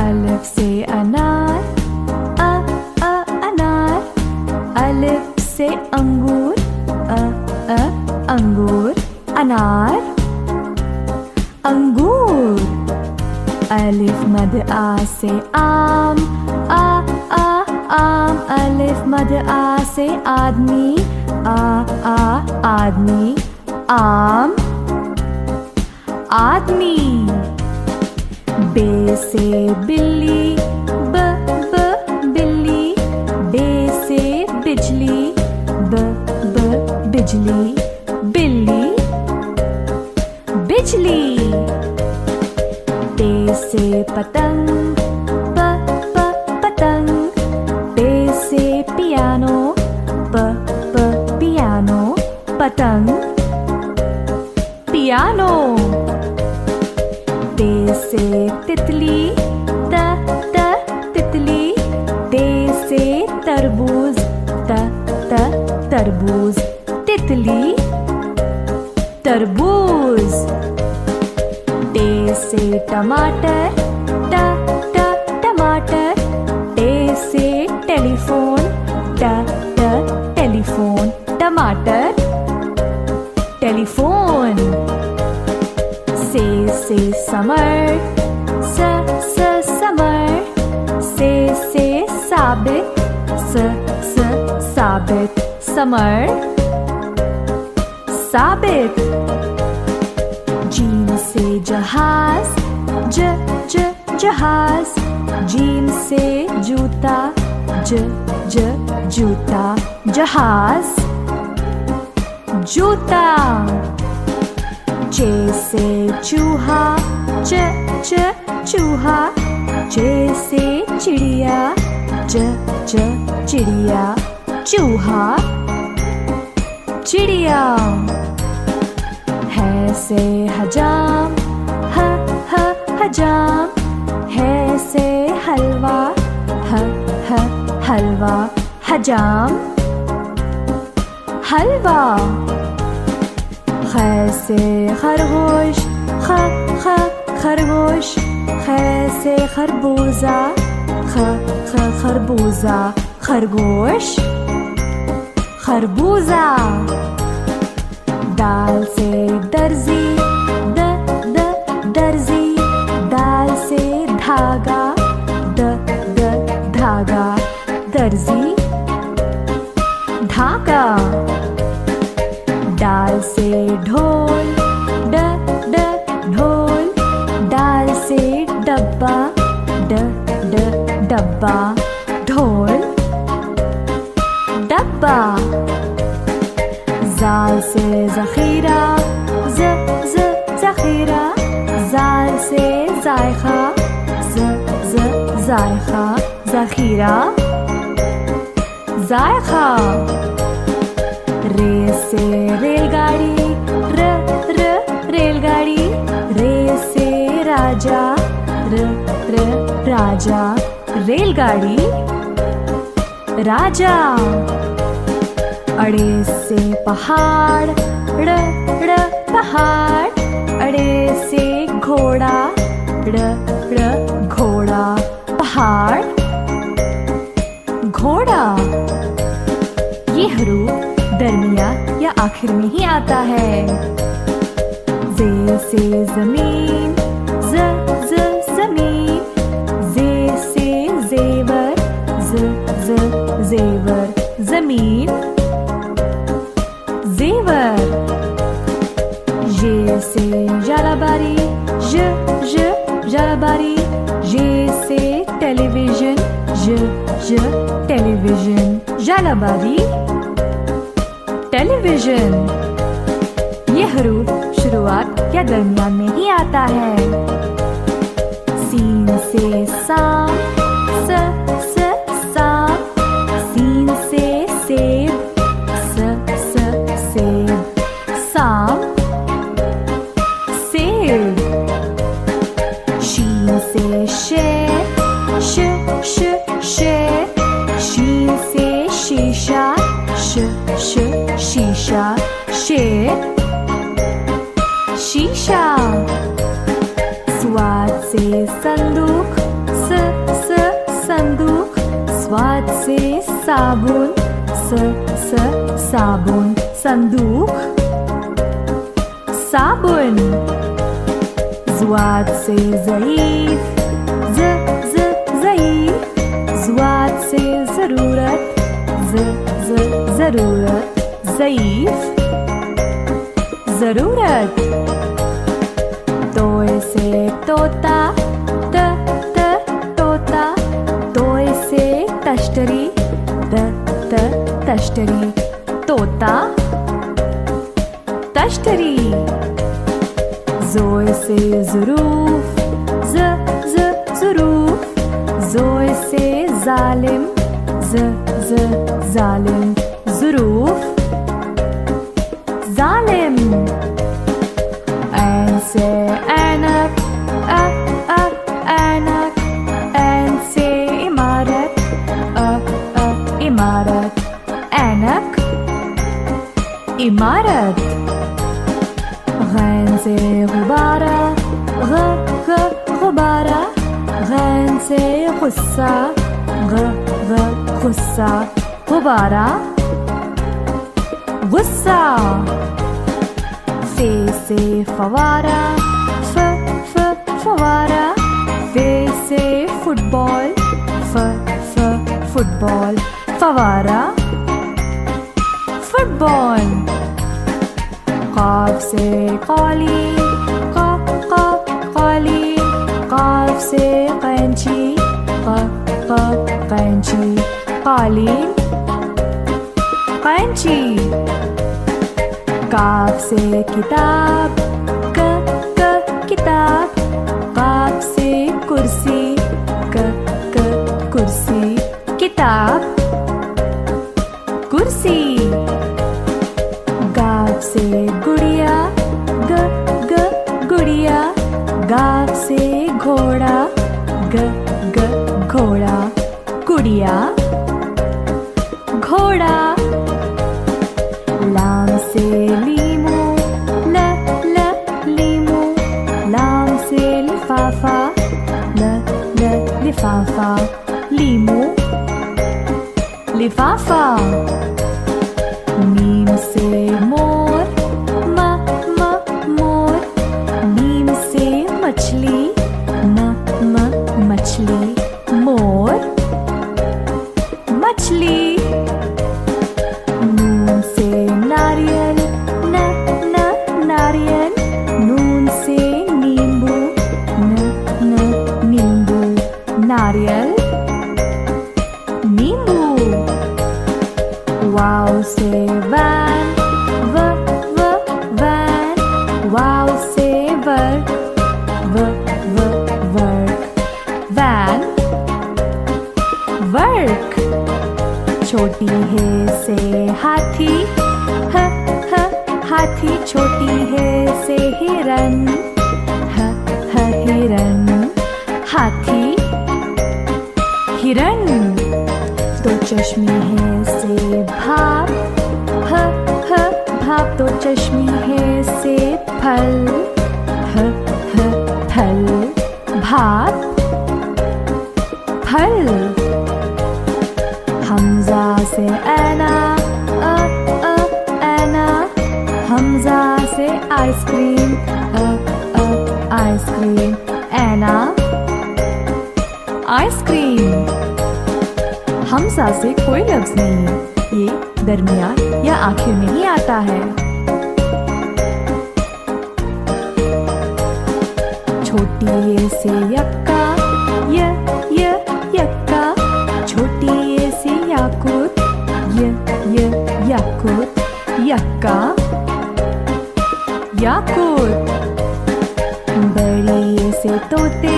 अलिफ से अनार, अनार। अलिफ से अंगूर, अंगूर। अनार, अंगूर। अलिफ मद आ से आम, आम। अलिफ मद आ से आदमी, आदमी। आम, आदमी। बे से बिल्ली, बिल्ली। बे से बिजली, बिजली। बिल्ली, बिजली। पे से पतंग, पतंग। पे से पियानो, पियानो। पतंग, पियानो। ते से तितली, तितली। ते से तरबूज, तरबूज। तितली, तरबूज। टे से टमाटर, टमाटर। टे से टेलीफोन, टेलीफोन। टमाटर, टेलीफोन। से समर, समर। से साबित, साबित। समर, साबित। जीम से जहाज, जहाज। जीम से जूता, जूता। जहाज, जूता। चे से चूहा, चूहा। चे से चिड़िया, चिड़िया। चूहा, चिड़िया। है से हजाम, हजाम। है से हलवा, हलवा। हजाम, हलवा। ख से खरगोश, खरगोश। ख से खरबूजा, खरबूजा। खरगोश, खरबूजा। दाल से दर्जी, दर्जी। दाल से धागा, धागा। दर्जी, धागा। डाल से ढोल, ढोल। डाल से डब्बा, डब्बा। ढोल, डब्बा। जाल से ज़ख़ीरा, ज़ख़ीरा। जाल से जायखा, जायखा। ज़ख़ीरा, जायखा। रे से रेलगाड़ी, रेलगाड़ी। रे से राजा, राजा। रेलगाड़ी, राजा। अड़े से पहाड़, पहाड़। अड़े से घोड़ा, घोड़ा। पहाड़, घोड़ा। ये हरूफ दरमिया या आखिर में ही आता है। जे से जमीन, जमीन। जे से जेवर, जेवर। जमीन, जेवर। ये से जलाबारी, जलाबारी। ये से टेलीविजन, टेलीविजन। जलाबारी, टेलीविजन। ये हरूफ शुरुआत या दरमियान में ही आता है। सीन से सांप, सांप। सीन से सेब, सेब। सांप, सेब। शीन से शेर, शेर। शीन से शीशा, शीशा। शेर, शीशा। स्वाद से संदूक, स्वाद से साबुन, साबुन। संदूक, साबुन। ज़्वाद से ज़ईफ़, ज़ईफ़। ज़्वाद से ज़रूरत, ज़रूरत। ज़ईफ़, ज़रूरत। तोय से तोता, तोता। तोय से तश्तरी, तश्तरी। तोता, तश्तरी। ज़ोय से ज़ुरूफ़, ज़ुरूफ़। ज़ोय से ज़ालिम, ज़ालिम। ज़ुरूफ़, ज़ालिम। ऐन से ऐनक, ऐनक। ऐन से इमारत, इमारत। ऐनक, इमारत। गैन से गुब्बारा, गुब्बारा। गैन से गुस्सा, गुस्सा। गुब्बारा, गुस्सा। फे से फवारा, फवारा। फे से फुटबॉल, फुटबॉल। फवारा, फुटबॉल। क़ाफ़ से क़ालीन, क़ालीन। क़ाफ़ से क़ैंची, क़ैंची। क़ालीन, क़ैंची। काफ़ से किताब, किताब। क़ाफ़ से कुर्सी, कुर्सी। किताब, कुर्सी। गाव से गुड़िया, गुड़िया। गाव से घोड़ा, घोड़ा। गुड़िया, घोड़ा। लाम से लीमू, लीमू। लाम से लिफाफा, लिफाफा। लीमू, लिफाफा। मीम से मोर, मोर। मीम से मछली, मछली। मोर, मछली। नून से नारियल, नारियल। नून से नींबू, नींबू। नारियल, नींबू। वाव से वैन, वैन। वाव से वर्क, वर्क। Van, work. छोटी है से हाथी, हाथी। छोटी है से हिरन, हिरन। हाथी, हिरन। दो चश्मी है से भाप, भाप। दो चश्मी है से फल, फल। भाप, फल। हमजा से ऐना, ऐना। हमजा से आइसक्रीम, आइसक्रीम। ऐना, आइसक्रीम। हमजा से कोई लफ्ज़ नहीं, ये दरमियान या आखिर में ही आता है। छोटी ये से यक्का, यक्का। छोटी ये से याकूत, याकूत। यक्का, याकूत। बड़ी ये से तोते,